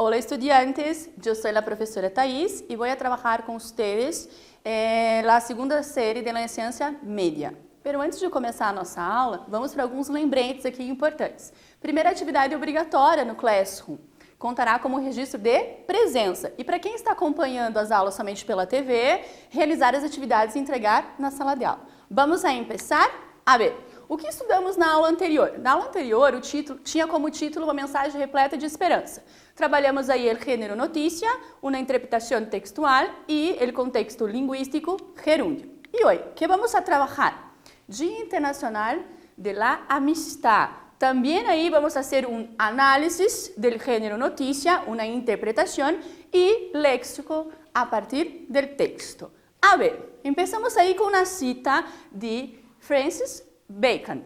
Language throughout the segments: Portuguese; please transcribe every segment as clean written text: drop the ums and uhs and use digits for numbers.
Hola estudiantes, yo soy la profesora Thais y voy a trabajar con ustedes la segunda série de la Ciência Média. Pero antes de começar a nossa aula, vamos para alguns lembretes aqui importantes. Primeira atividade obrigatória no Classroom. Contará como registro de presença. E para quem está acompanhando as aulas somente pela TV, realizar as atividades e entregar na sala de aula. Vamos a começar? A ver, o que estudamos na aula anterior? Na aula anterior, o título tinha como título uma mensagem repleta de esperança. Trabalhamos aí o gênero notícia, uma interpretação textual e o contexto linguístico gerúndio. E hoje, que vamos a trabalhar? Dia Internacional de la Amistad. Também aí vamos fazer análise do gênero notícia, uma interpretação e léxico a partir do texto. A ver, começamos aí com uma cita de Francis Bacon.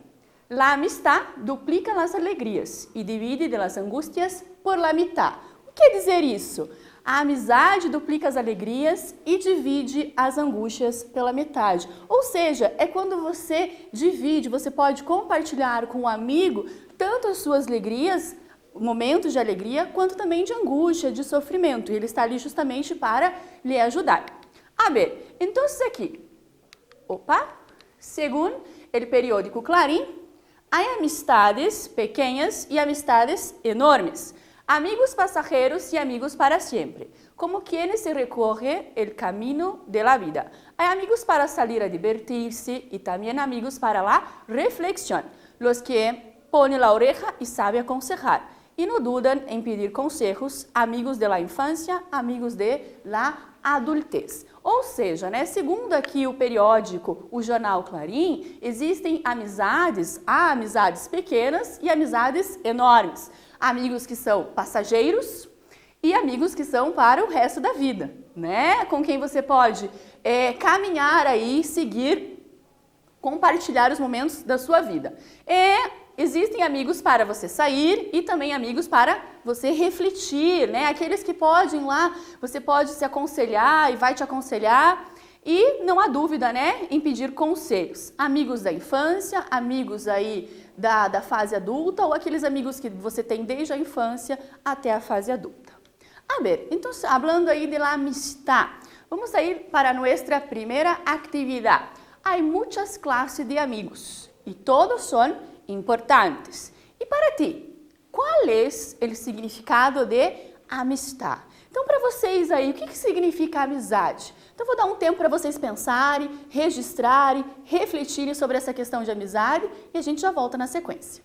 La amistad duplica las alegrias e divide de las angustias por la mitad. O que quer dizer isso? A amizade duplica as alegrias e divide as angústias pela metade. Ou seja, é quando você divide, você pode compartilhar com um amigo tanto as suas alegrias, momentos de alegria, quanto também de angústia, de sofrimento. E ele está ali justamente para lhe ajudar. A ver, então aqui, segundo o periódico Clarín, há amistades pequenas e amistades enormes. Amigos pasajeros y amigos para siempre, como quienes se recorre el camino de la vida. Hay amigos para salir a divertirse y también amigos para la reflexión, los que ponen la oreja y saben aconsejar y no dudan en pedir consejos, amigos de la infancia, amigos de la adultez. Ou seja, segundo aqui o periódico, o jornal Clarim, existem amizades, há amizades pequenas e amizades enormes. Amigos que são passageiros e amigos que são para o resto da vida, com quem você pode caminhar aí, seguir, compartilhar os momentos da sua vida. Existem amigos para você sair e também amigos para você refletir, aqueles que podem lá, você pode se aconselhar e vai te aconselhar. E não há dúvida, em pedir conselhos. Amigos da infância, amigos aí da fase adulta ou aqueles amigos que você tem desde a infância até a fase adulta. A ver, então, falando aí de la amistad, vamos a ir para nossa primeira atividade. Há muitas classes de amigos e todos são importantes. E para ti, qual é o significado de amistad? Então, para vocês aí, o que significa amizade? Então, vou dar um tempo para vocês pensarem, registrarem, refletirem sobre essa questão de amizade e a gente já volta na sequência.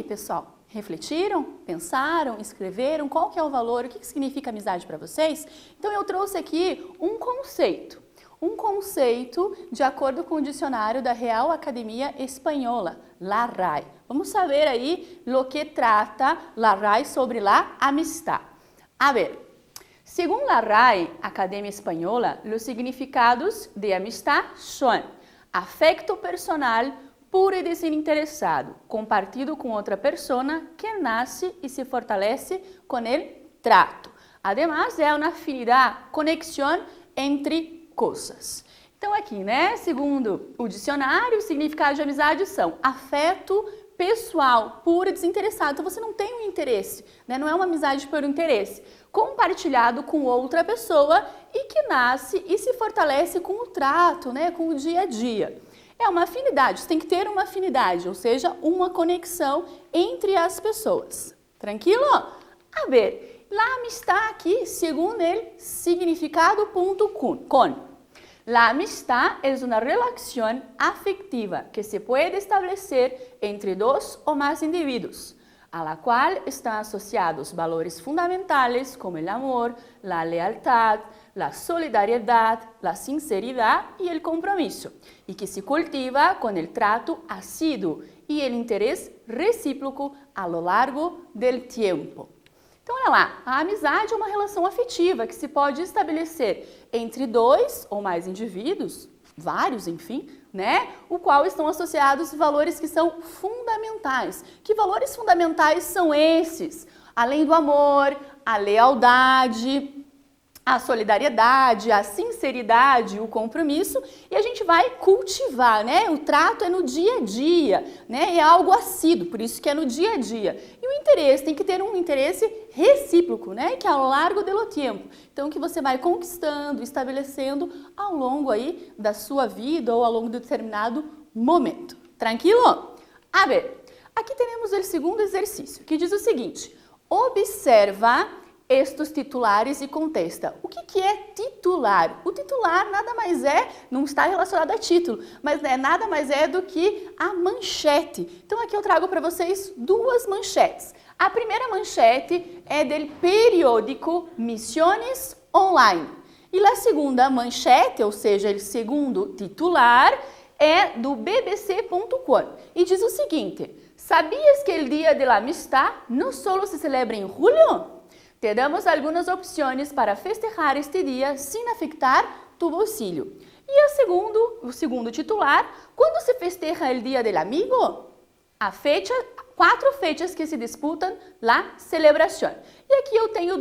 pessoal? Refletiram? Pensaram? Escreveram? Qual que é o valor? O que significa amizade para vocês? Então eu trouxe aqui um conceito de acordo com o dicionário da Real Academia Espanhola, la RAE. Vamos saber aí lo que trata la RAE sobre la amistad. A ver, según la RAE, Academia Espanhola, los significados de amistad son afecto personal puro e desinteresado, compartido com outra pessoa que nasce e se fortalece com el trato. Además, é uma afinidade, conexão entre coisas. Então aqui, né, segundo o dicionário, o significado de amizade são afeto pessoal, puro e desinteressado. Então você não tem um interesse, né? Não é uma amizade por interesse, compartilhado com outra pessoa e que nasce e se fortalece com o trato, né, com o dia a dia. É uma afinidade, você tem que ter uma afinidade, ou seja, uma conexão entre as pessoas. Tranquilo? A ver, la amistad aqui, segundo el significado.com. La amistad es una relación afectiva que se puede establecer entre dos o más individuos, a la cual están asociados valores fundamentales como el amor, la lealtad, la solidariedad, la sinceridad y el compromiso, y que se cultiva con el trato asiduo y el interés recíproco a lo largo del tiempo. Então, olha lá, a amizade é uma relação afetiva que se pode estabelecer entre dois ou mais indivíduos, vários, enfim, né? O qual estão associados valores que são fundamentais. Que valores fundamentais são esses? Além do amor, a lealdade, a solidariedade, a sinceridade, o compromisso, e a gente vai cultivar, né? O trato é no dia a dia, né? É algo assíduo, por isso que é no dia a dia. E o interesse, tem que ter um interesse recíproco, né? Que é ao largo do tempo. Então, que você vai conquistando, estabelecendo ao longo aí da sua vida ou ao longo de determinado momento. Tranquilo? A ver, aqui temos o segundo exercício, que diz o seguinte: observa estes titulares e contesta. O que é titular? O titular nada mais é, não está relacionado a título, mas nada mais é do que a manchete. Então aqui eu trago para vocês duas manchetes. A primeira manchete é do periódico Misiones Online. E a segunda manchete, ou seja, o segundo titular, é do bbc.com. E diz o seguinte: ¿sabías que el Día de la Amistad no solo se celebra en julio? Te damos algumas opções para festejar este dia sem afetar tu bolsillo. E o segundo titular, quando se festeja o Dia del Amigo? A fecha, 4 fechas que se disputam la celebração. E aqui eu tenho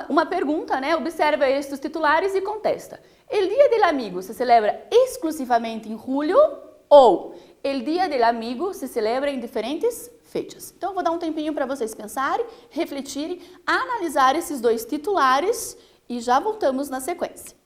uma pergunta, né? Observa estes titulares e contesta. El Dia del Amigo se celebra exclusivamente em julho ou el Dia del Amigo se celebra em diferentes fechas? Então, eu vou dar um tempinho para vocês pensarem, refletirem, analisar esses dois titulares e já voltamos na sequência.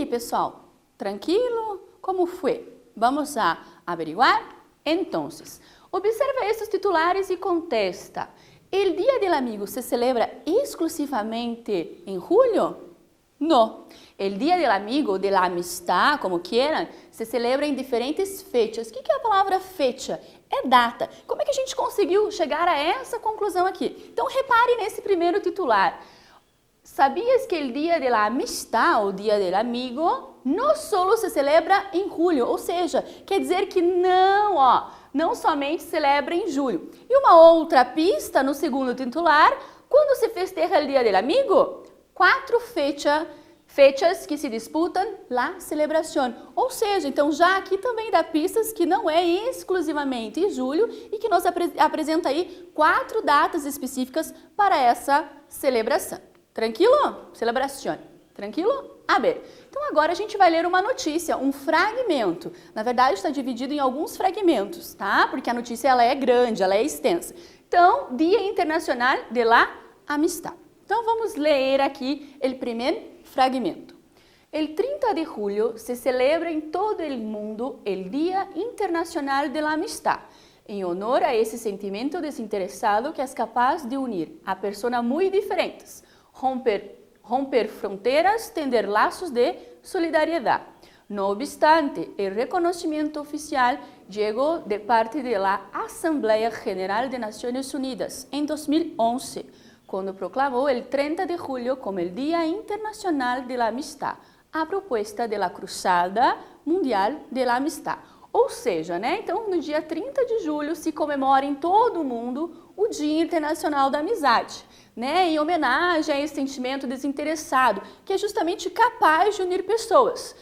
pessoal? Tranquilo? Como foi? Vamos a averiguar? Então, observa esses titulares e contesta. ¿El Día del Amigo se celebra exclusivamente en julio? No. El Día del Amigo, de la amistad, como quieran, se celebra em diferentes fechas. O que é a palavra fecha? É data. Como é que a gente conseguiu chegar a essa conclusão aqui? Então, repare nesse primeiro titular. ¿Sabías que el Día de la Amistad, o Día del Amigo, não solo se celebra em julho? Ou seja, quer dizer que não somente celebra em julho. E uma outra pista no segundo titular, quando se festeja el Día del Amigo? 4 fechas que se disputam la celebração. Ou seja, então já aqui também dá pistas que não é exclusivamente em julho e que nos apresenta aí 4 datas específicas para essa celebração. Tranquilo? Celebração. Tranquilo? A ver. Então agora a gente vai ler uma notícia, um fragmento. Na verdade está dividido em alguns fragmentos, tá? Porque a notícia ela é grande, ela é extensa. Então, Dia Internacional de la Amistad. Então vamos ler aqui o primeiro fragmento. El 30 de julio se celebra em todo el mundo el Día Internacional de la Amistad, em honor a esse sentimento desinteressado que é capaz de unir a pessoas muito diferentes, romper fronteras, tender laços de solidariedade. No obstante, el reconocimiento oficial llegó de parte de la Asamblea General de Naciones Unidas en 2011, cuando proclamó el 30 de julio como el Día Internacional de la Amistad, a proposta de la Cruzada Mundial de la Amistad. Ou seja, né? Então, no dia 30 de julho se comemora em todo o mundo o Dia Internacional da Amizade, né? Em homenagem a esse sentimento desinteressado, que é justamente capaz de unir pessoas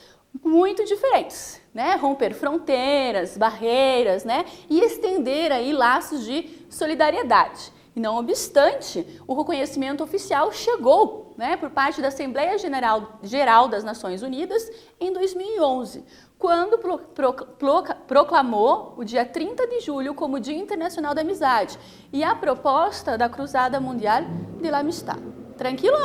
muito diferentes, né? Romper fronteiras, barreiras, né? E estender aí laços de solidariedade. E não obstante, o reconhecimento oficial chegou, né, por parte da Assembleia Geral das Nações Unidas em 2011, quando proclamou o dia 30 de julho como Dia Internacional da Amizade e a proposta da Cruzada Mundial de la Amistad. Tranquilo?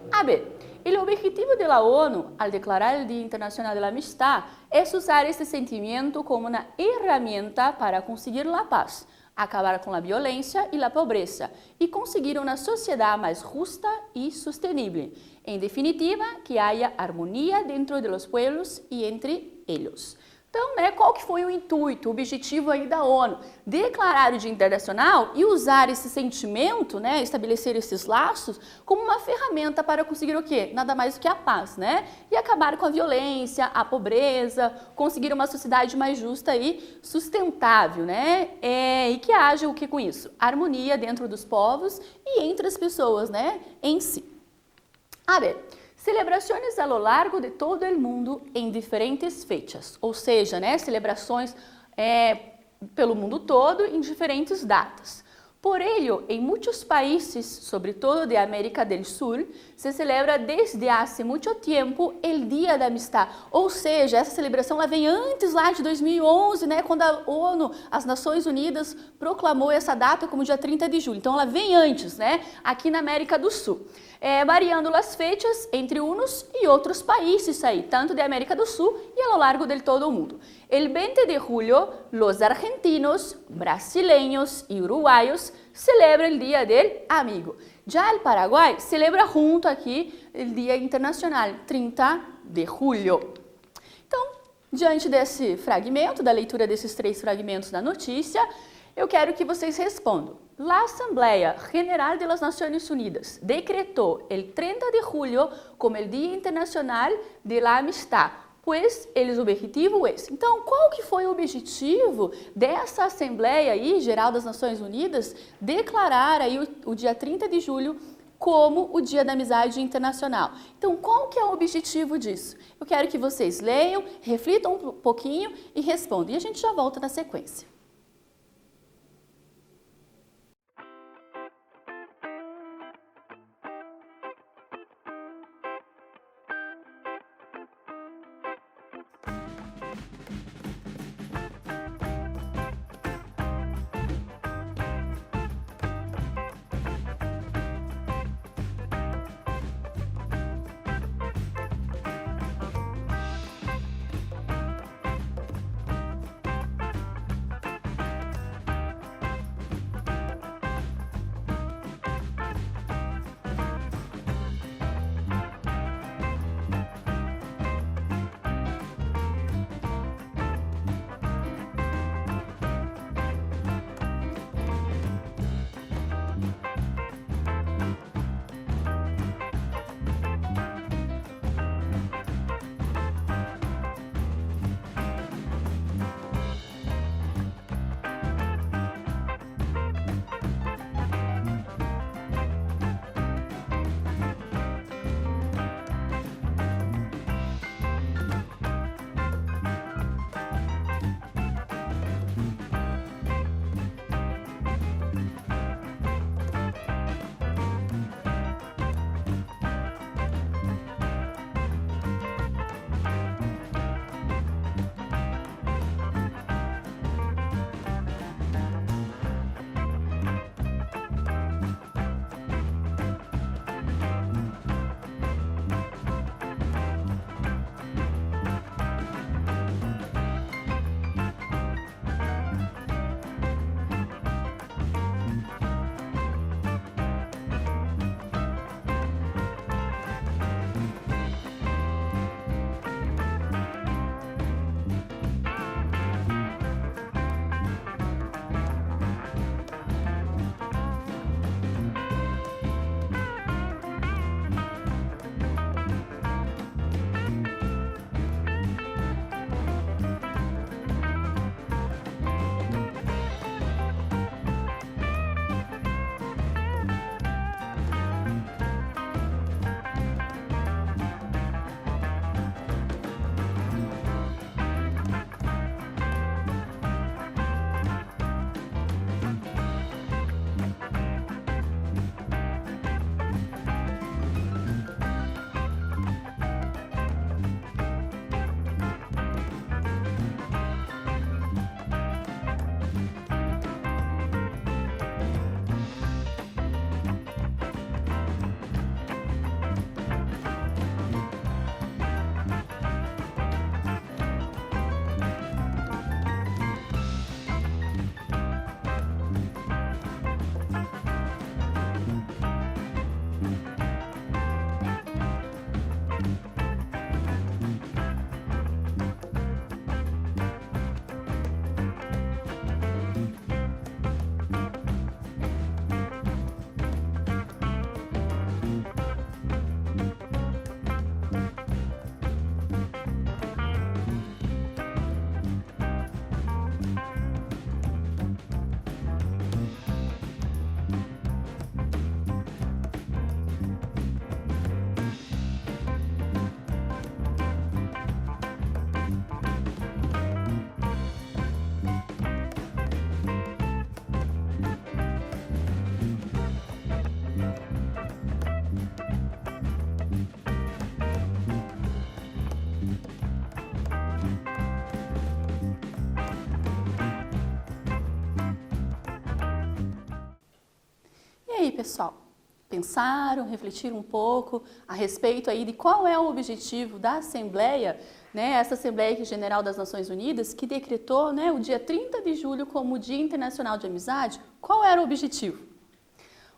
A ver, o objetivo da ONU, al declarar o Dia Internacional de la Amistad, é usar esse sentimento como uma ferramenta para conseguir a paz, acabar com a violência e a pobreza e conseguir uma sociedade mais justa e sustentável. Em definitiva, que haja harmonia dentro de los pueblos e entre eles. Então, né, qual que foi o intuito, o objetivo aí da ONU? Declarar o Dia Internacional e usar esse sentimento, né, estabelecer esses laços como uma ferramenta para conseguir o quê? Nada mais do que a paz, né? E acabar com a violência, a pobreza, conseguir uma sociedade mais justa e sustentável, né? E que haja o que com isso? Harmonia dentro dos povos e entre as pessoas, né, em si. A ver, celebrações ao largo de todo o mundo em diferentes fechas, ou seja, né, celebrações pelo mundo todo em diferentes datas. Por ello, em muitos países, sobretudo de América do Sul, se celebra desde há muito tempo o Dia da Amistad. Ou seja, essa celebração ela vem antes lá de 2011, né, quando a ONU, as Nações Unidas, proclamou essa data como dia 30 de julho. Então, ela vem antes, né, aqui na América do Sul. Variando as fechas entre uns e outros países aí, tanto de América do Sul e ao largo de todo o mundo. El 20 de julio, los argentinos, brasileños e uruguaios celebram o Dia del Amigo. Já o Paraguai celebra junto aqui o Dia Internacional, 30 de julho. Então, diante desse fragmento, da leitura desses 3 fragmentos da notícia, eu quero que vocês respondam. La Asamblea General de las Naciones Unidas decretou el 30 de julio como el Dia Internacional de la Amistad, pois o objetivo é esse. Então, qual que foi o objetivo dessa Assembleia aí, Geral das Nações Unidas declarar aí o dia 30 de julho como o Dia da Amizade Internacional? Então, qual que é o objetivo disso? Eu quero que vocês leiam, reflitam um pouquinho e respondam. E a gente já volta na sequência. aí, pessoal? Pensaram, refletiram um pouco a respeito aí de qual é o objetivo da Assembleia, né? Essa Assembleia Geral das Nações Unidas que decretou, né, o dia 30 de julho como Dia Internacional de Amizade. Qual era o objetivo?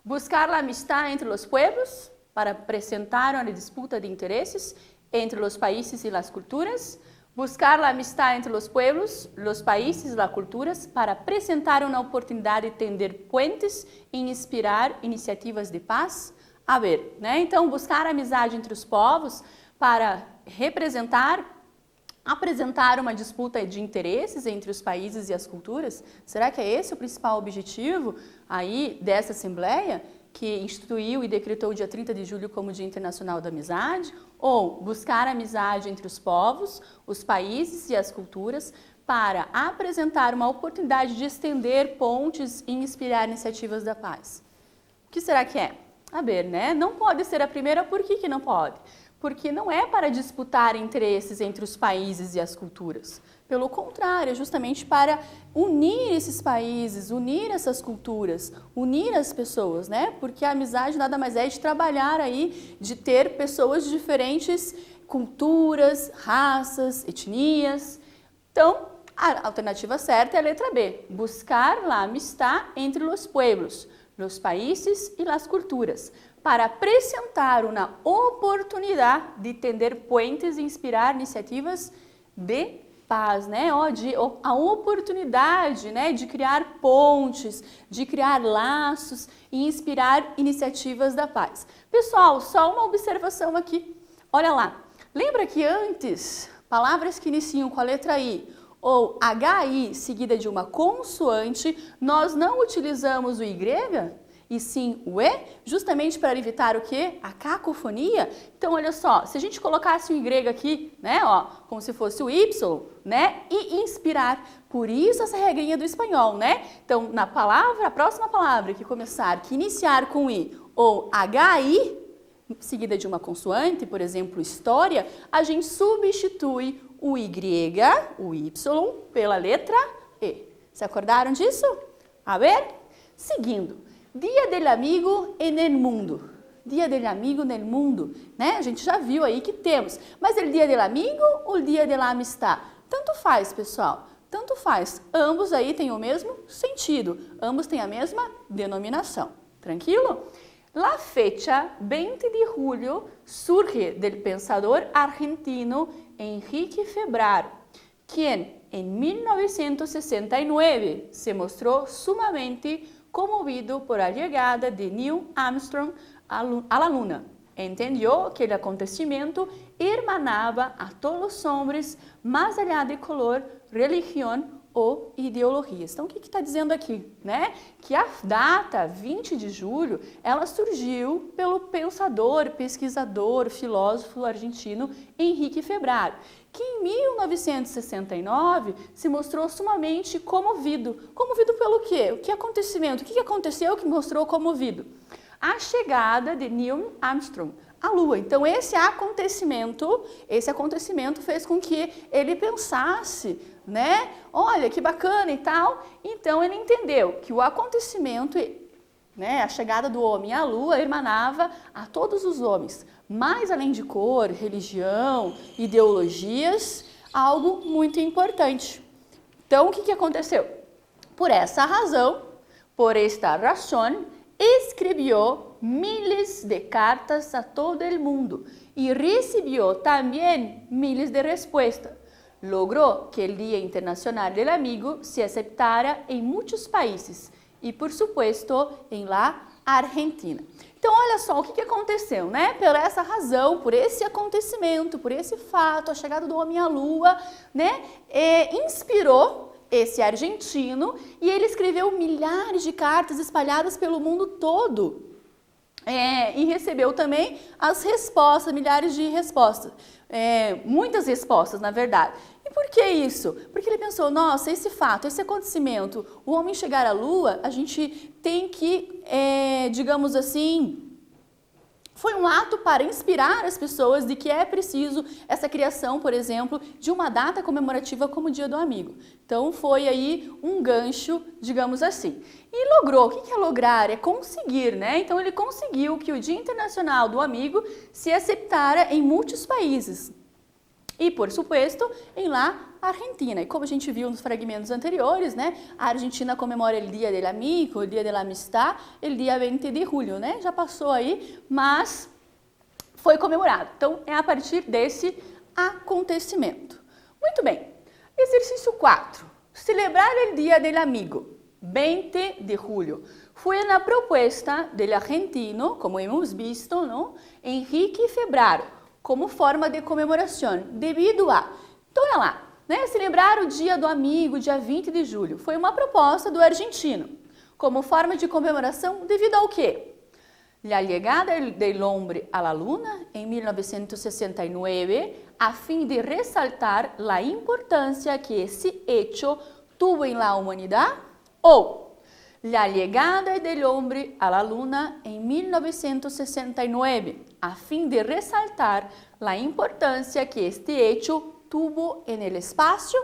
Buscar a amistad entre os pueblos para apresentar uma disputa de interesses entre os países e as culturas. Buscar a amistad entre os pueblos, os países e as culturas para apresentar uma oportunidade de tender puentes e inspirar iniciativas de paz. A ver, né? Então, buscar a amizade entre os povos para apresentar uma disputa de interesses entre os países e as culturas. Será que é esse o principal objetivo aí dessa Assembleia, que instituiu e decretou o dia 30 de julho como Dia Internacional da Amizade? Ou buscar a amizade entre os povos, os países e as culturas para apresentar uma oportunidade de estender pontes e inspirar iniciativas da paz? O que será que é? A ver, né? Não pode ser a primeira. Por que não pode? Porque não é para disputar interesses entre os países e as culturas. Pelo contrário, é justamente para unir esses países, unir essas culturas, unir as pessoas, né? Porque a amizade nada mais é de trabalhar aí, de ter pessoas de diferentes culturas, raças, etnias. Então, a alternativa certa é a letra B, buscar a amistad entre os pueblos, os países e as culturas, para apresentar uma oportunidade de tender puentes e inspirar iniciativas de paz, né? A oportunidade, né, de criar pontes, de criar laços e inspirar iniciativas da paz. Pessoal, só uma observação aqui. Olha lá, lembra que antes, palavras que iniciam com a letra I ou HI seguida de uma consoante, nós não utilizamos o Y? E sim o E, justamente para evitar o quê? A cacofonia. Então, olha só, se a gente colocasse o Y aqui, né, ó, como se fosse o Y, né, e inspirar. Por isso essa regrinha do espanhol, né? Então, na palavra, a próxima palavra que iniciar com I ou HI, seguida de uma consoante, por exemplo, história, a gente substitui o Y, o Y, pela letra E. Se acordaram disso? A ver? Seguindo. Dia del amigo en el mundo. Dia del amigo en el mundo, né? A gente já viu aí que temos. Mas é o dia del amigo ou o dia de la amistad? Tanto faz, pessoal. Tanto faz. Ambos aí têm o mesmo sentido. Ambos têm a mesma denominação. Tranquilo? La fecha 20 de julio surge del pensador argentino Enrique Febraro, quien en 1969 se mostró sumamente conmovido por la llegada de Neil Armstrong a la Luna. Entendió que el acontecimiento hermanaba a todos los hombres más allá de color, religión ou ideologias. Então, o que está dizendo aqui? Né? Que a data 20 de julho, ela surgiu pelo pensador, pesquisador, filósofo argentino Enrique Febraro, que em 1969 se mostrou sumamente comovido. Comovido pelo quê? Que acontecimento? O que aconteceu que mostrou comovido? A chegada de Neil Armstrong à Lua. Então, esse acontecimento fez com que ele pensasse, né? Olha, que bacana e tal. Então, ele entendeu que o acontecimento, né, a chegada do homem à Lua, emanava a todos os homens, mais além de cor, religião, ideologias, algo muito importante. Então, o que aconteceu? Por essa razão, por esta razão, escribió miles de cartas a todo el mundo y recibió también miles de respuestas. Logró que el Día Internacional del Amigo se aceptara en muchos países y, por supuesto, en la Argentina. Então, olha só o que aconteceu, né? Por essa razão, por esse acontecimento, por esse fato, a chegada do homem à Lua, né? Inspirou esse argentino e ele escreveu milhares de cartas espalhadas pelo mundo todo. E recebeu também as respostas, milhares de respostas, muitas respostas, na verdade. E por que isso? Porque ele pensou, nossa, esse fato, esse acontecimento, o homem chegar à Lua, a gente tem que, digamos assim, Foi um ato para inspirar as pessoas de que é preciso essa criação, por exemplo, de uma data comemorativa como o Dia do Amigo. Então foi aí um gancho, digamos assim. E logrou, o que é lograr? É conseguir, né? Então ele conseguiu que o Dia Internacional do Amigo se aceitara em muitos países. E, por supuesto, em lá, Argentina. E como a gente viu nos fragmentos anteriores, né? A Argentina comemora o Dia del Amigo, o Dia de la Amistad, o dia 20 de julho, né? Já passou aí, mas foi comemorado. Então, é a partir desse acontecimento. Muito bem. Exercício 4. Celebrar o Dia del Amigo, 20 de julho. Foi uma proposta do argentino, como hemos visto, não? Henrique Febraro, como forma de comemoração, devido a... Então, olha lá, né? Celebrar o Dia do Amigo, dia 20 de julho, foi uma proposta do argentino, como forma de comemoração devido ao quê? La llegada del hombre a la luna em 1969, a fim de ressaltar a importância que esse hecho tuvo em la humanidad, ou la llegada del hombre a la luna em 1969, a fim de ressaltar a importância que este hecho tuvo en el espaço,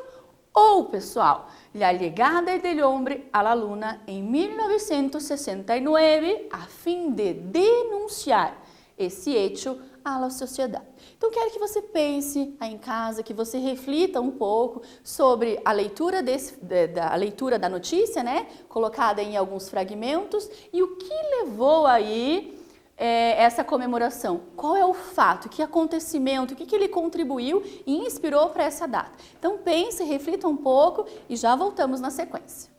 ou, pessoal, la llegada del hombre a la luna em 1969, a fim de denunciar esse hecho à sociedade. Então, quero que você pense aí em casa, que você reflita um pouco sobre a leitura, da notícia, né, colocada em alguns fragmentos, e o que levou aí essa comemoração. Qual é o fato, que acontecimento, o que ele contribuiu e inspirou para essa data. Então, pense, reflita um pouco e já voltamos na sequência.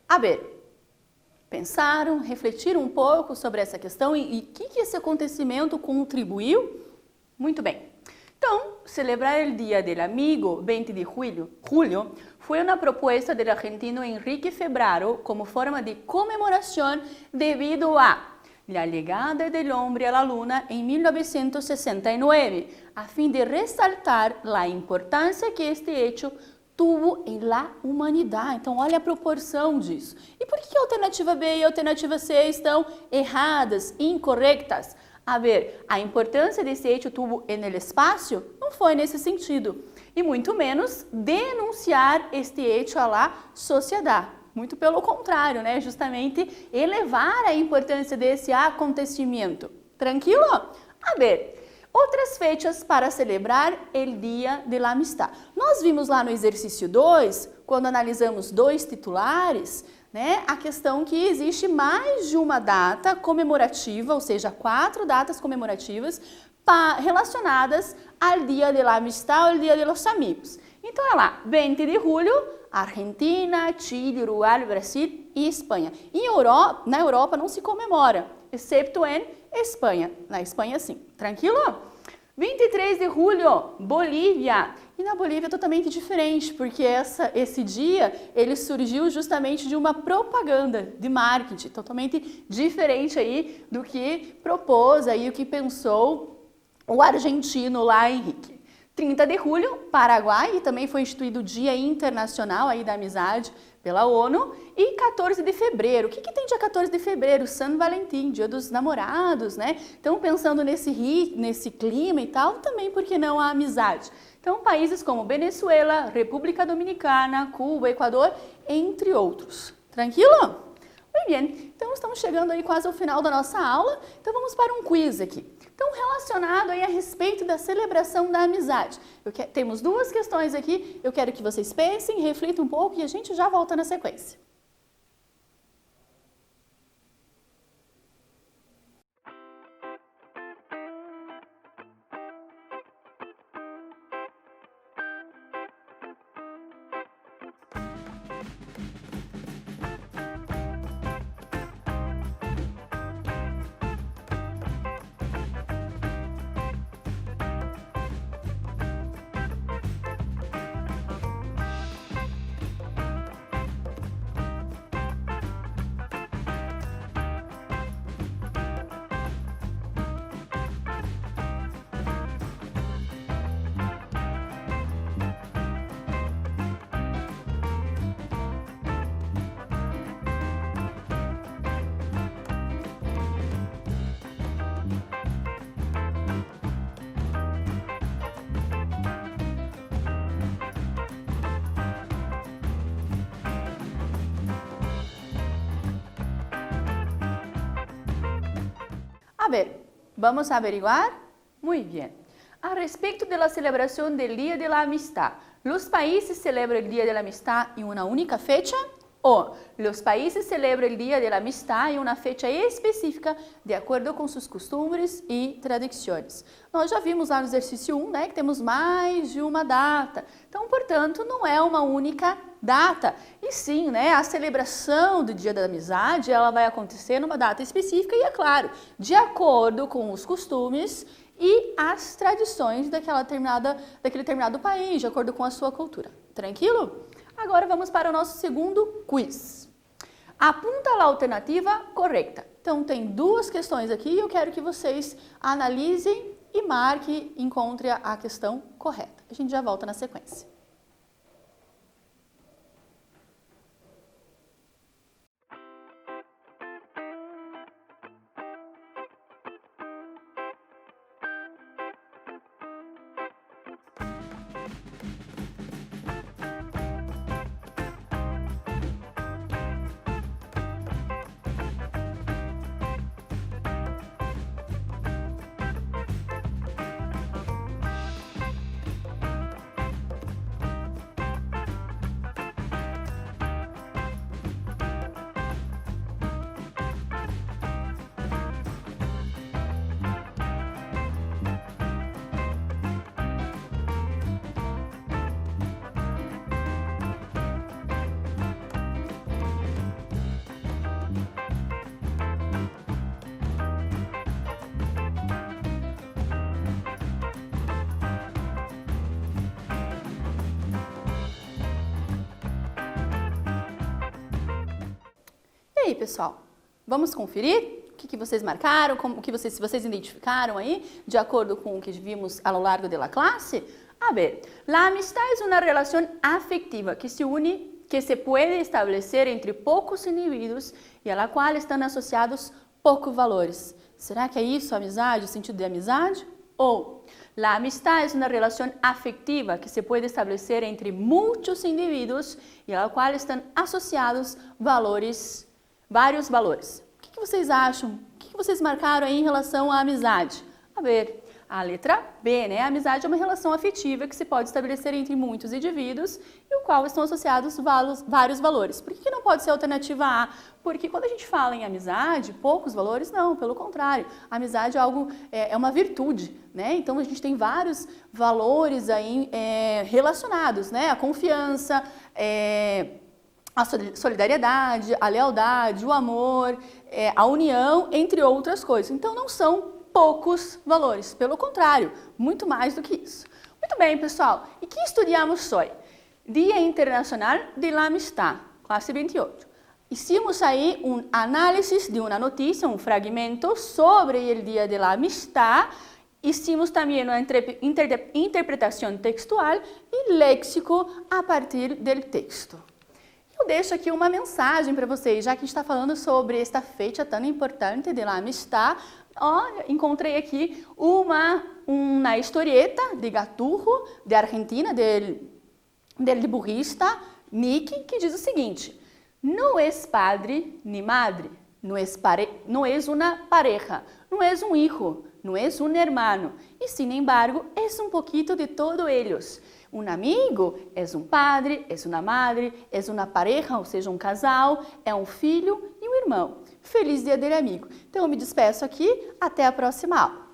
A ver, pensaram, refletiram um pouco sobre essa questão e o que esse acontecimento contribuiu? Muito bem. Então, celebrar o Dia del Amigo, 20 de julho, foi uma proposta do argentino Enrique Febraro como forma de comemoração devido a la llegada del hombre a la luna en 1969, a fim de ressaltar a importância que este hecho tuvo em la humanidade. Então, olha a proporção disso. E por que a alternativa B e a alternativa C estão erradas, incorretas? A ver, a importância desse hecho tuvo en el espaço não foi nesse sentido. E muito menos denunciar este hecho à la sociedade. Muito pelo contrário, né? Justamente elevar a importância desse acontecimento. Tranquilo? A ver, outras fechas para celebrar o Dia de la Amistad. Nós vimos lá no exercício 2, quando analisamos dois titulares, né, a questão que existe mais de uma data comemorativa, ou seja, 4 datas comemorativas relacionadas ao Dia de la Amistad ou ao Dia de los Amigos. Então, olha lá, 20 de julho, Argentina, Chile, Uruguai, Brasil e Espanha. Na Europa não se comemora, exceto em Espanha. Na Espanha, sim. Tranquilo? 23 de julho, Bolívia. E na Bolívia é totalmente diferente, porque esse dia ele surgiu justamente de uma propaganda de marketing, totalmente diferente aí do que propôs aí, o que pensou o argentino lá, Henrique. 30 de julho, Paraguai, e também foi instituído o Dia Internacional aí da Amizade pela ONU. E 14 de fevereiro, o que tem dia 14 de fevereiro? San Valentim, Dia dos Namorados, né? Então, pensando nesse clima e tal, também, por que não a amizade? Então, países como Venezuela, República Dominicana, Cuba, Equador, entre outros. Tranquilo? Muito bem, então estamos chegando aí quase ao final da nossa aula, então vamos para um quiz aqui. Então, relacionado aí a respeito da celebração da amizade. Temos 2 questões aqui, eu quero que vocês pensem, reflitam um pouco e a gente já volta na sequência. A ver, vamos a averiguar? Muy bien. A respeito de la celebración del Día de la Amistad, ¿los países celebran el Día de la Amistad en una única fecha? ¿O los países celebran el Día de la Amistad em uma fecha específica de acordo com suas costumes e tradições? Nós já vimos lá no exercício 1, né, que temos mais de uma data. Então, portanto, não é uma única data. E sim, né, a celebração do Dia da Amizade, ela vai acontecer numa data específica e, é claro, de acordo com os costumes e as tradições daquele determinado país, de acordo com a sua cultura. Tranquilo? Agora vamos para o nosso segundo quiz. Apunta a alternativa correta. Então, tem 2 questões aqui e eu quero que vocês analisem e marquem, encontrem a questão correta. A gente já volta na sequência. aí, pessoal? Vamos conferir o que vocês marcaram, se vocês identificaram aí, de acordo com o que vimos ao longo da classe? A ver, la amistad es una relación afectiva que se puede establecer entre poucos indivíduos e a la qual estão associados poucos valores. Será que é isso a amizade, o sentido de amizade? Ou, la amistad es una relación afectiva que se puede establecer entre muitos indivíduos e a la qual estão associados vários valores. O que vocês acham? O que vocês marcaram aí em relação à amizade? A ver, a letra B, né? A amizade é uma relação afetiva que se pode estabelecer entre muitos indivíduos e o qual estão associados vários valores. Por que não pode ser a alternativa A? Porque quando a gente fala em amizade, poucos valores, não, pelo contrário. A amizade é algo, é uma virtude, né? Então a gente tem vários valores aí relacionados, né? A confiança, a solidariedade, a lealdade, o amor, a união, entre outras coisas. Então não são poucos valores, pelo contrário, muito mais do que isso. Muito bem, pessoal, e que estudamos hoje? Dia Internacional de la Amistad, classe 28. Hicimos aí análise de uma notícia, fragmento sobre o Dia de la Amistad. Hicimos também uma interpretação textual e léxico a partir do texto. Eu deixo aqui uma mensagem para vocês, já que está falando sobre esta feita tão importante de la amistad. Encontrei aqui uma historieta de Gaturro, de Argentina, del dibujista Mickey, que diz o seguinte: não é padre ni madre, não é uma pareja, não é um hijo, não é um hermano, e sin embargo é um pouquito de todos eles. Um amigo é um padre, é uma madre, é uma pareja, ou seja, um casal, é um filho e um irmão. Feliz Dia do Amigo. Então eu me despeço aqui, até a próxima aula.